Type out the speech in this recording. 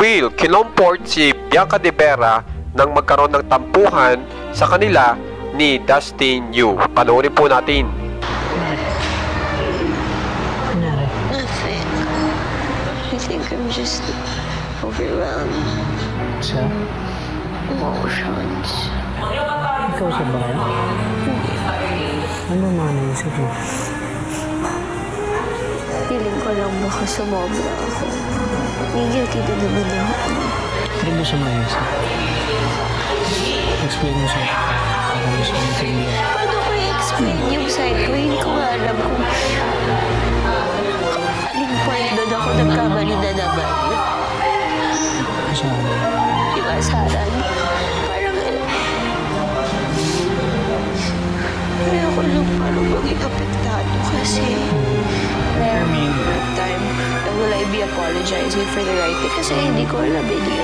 Will kinomport si Bianca De Vera nang magkaroon ng tampuhan sa kanila ni Dustin Yu. Panoorin po natin. Nothing. I think I'm just overwhelmed. Sa? Emotions. Ikaw sa bahay? Ano mga naisip mo? Feeling ko lang baka sumobra ako. Guilty na naman ako. Hindi mo siya maisip. Explain mo siya. Para mo siya maintindihan. Paano ko i-explain yung side ko? Hindi ko nga alam kung aling point doon ako nagkamali na naman. Masabi. Yung asaran. Parang kaya ko lang parang maging apektado kasi time will I be apologizing for the right thing kasi hindi ko alam, hindi